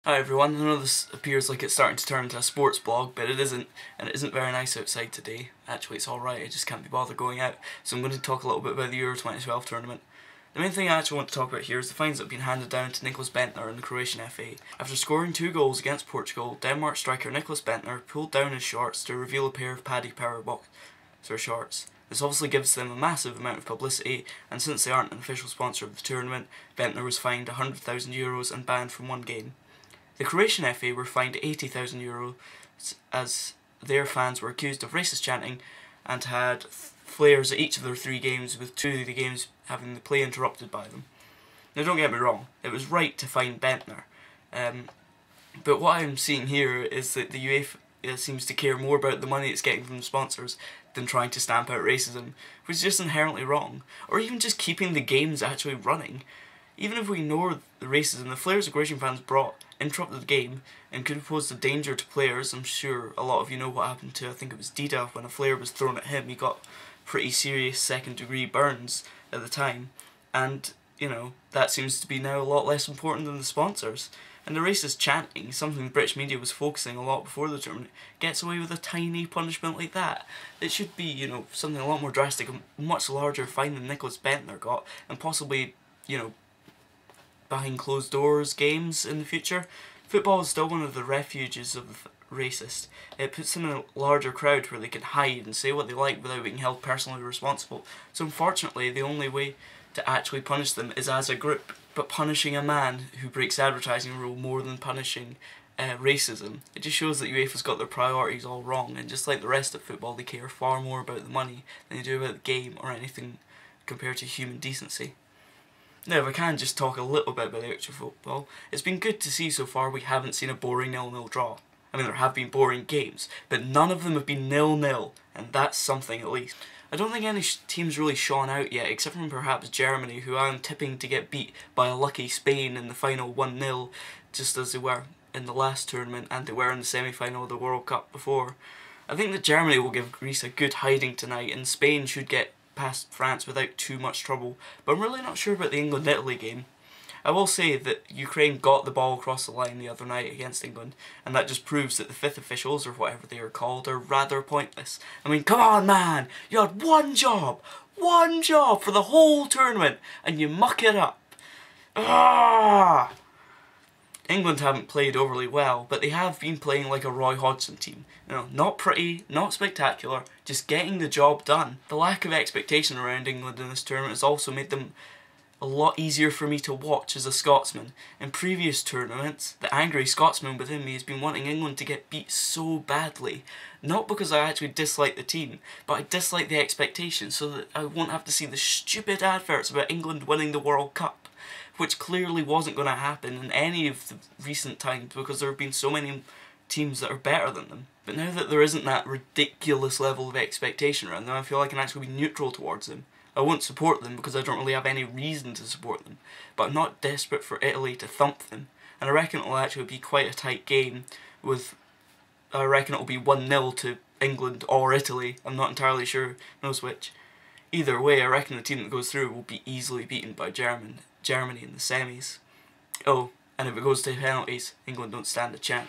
Hi everyone, I know this appears like it's starting to turn into a sports blog, but it isn't, and it isn't very nice outside today. Actually, it's alright, I just can't be bothered going out, so I'm going to talk a little bit about the Euro 2012 tournament. The main thing I actually want to talk about here is the fines that have been handed down to Nicklas Bendtner in the Croatian FA. After scoring 2 goals against Portugal, Denmark striker Nicklas Bendtner pulled down his shorts to reveal a pair of Paddy Power boxer shorts. This obviously gives them a massive amount of publicity, and since they aren't an official sponsor of the tournament, Bendtner was fined €100,000 and banned from one game. The Croatian FA were fined €80,000 as their fans were accused of racist chanting and had flares at each of their 3 games, with 2 of the games having the play interrupted by them. Now don't get me wrong, it was right to fine Bendtner, but what I'm seeing here is that the UEFA seems to care more about the money it's getting from the sponsors than trying to stamp out racism, which is just inherently wrong, or even just keeping the games actually running. Even if we ignore the racism, the flares the Croatian fans brought interrupted the game and could have posed a danger to players. I'm sure a lot of you know what happened to, I think it was Dida, when a flare was thrown at him. He got pretty serious second-degree burns at the time, and, you know, that seems to be now a lot less important than the sponsors. And the racist chanting, something the British media was focusing a lot before the tournament, gets away with a tiny punishment like that. It should be, you know, something a lot more drastic, a much larger fine than Nicklas Bendtner got, and possibly, you know, behind closed doors games in the future. Football is still one of the refuges of the racist. It puts them in a larger crowd where they can hide and say what they like without being held personally responsible. So unfortunately, the only way to actually punish them is as a group. But punishing a man who breaks advertising rule more than punishing racism, it just shows that UEFA's got their priorities all wrong, and just like the rest of football, they care far more about the money than they do about the game or anything compared to human decency. Now, if I can just talk a little bit about the actual football, it's been good to see so far we haven't seen a boring 0-0 draw. I mean, there have been boring games, but none of them have been 0-0, and that's something at least. I don't think any team's really shone out yet, except from perhaps Germany, who I'm tipping to get beat by a lucky Spain in the final 1-0, just as they were in the last tournament and they were in the semi-final of the World Cup before. I think that Germany will give Greece a good hiding tonight, and Spain should get past France without too much trouble, but I'm really not sure about the England-Italy game. I will say that Ukraine got the ball across the line the other night against England, and that just proves that the fifth officials, or whatever they are called, are rather pointless. I mean, come on man, you had one job for the whole tournament, and you muck it up. Ah! England haven't played overly well, but they have been playing like a Roy Hodgson team. You know, not pretty, not spectacular, just getting the job done. The lack of expectation around England in this tournament has also made them a lot easier for me to watch as a Scotsman. In previous tournaments, the angry Scotsman within me has been wanting England to get beat so badly. Not because I actually dislike the team, but I dislike the expectation so that I won't have to see the stupid adverts about England winning the World Cup, which clearly wasn't going to happen in any of the recent times because there have been so many teams that are better than them. But now that there isn't that ridiculous level of expectation around them, I feel I can actually be neutral towards them. I won't support them because I don't really have any reason to support them, but I'm not desperate for Italy to thump them, and I reckon it'll actually be quite a tight game with, I reckon it'll be 1-0 to England or Italy. I'm not entirely sure, knows which. Either way, I reckon the team that goes through will be easily beaten by Germany in the semis. Oh, and if it goes to penalties, England don't stand a chance.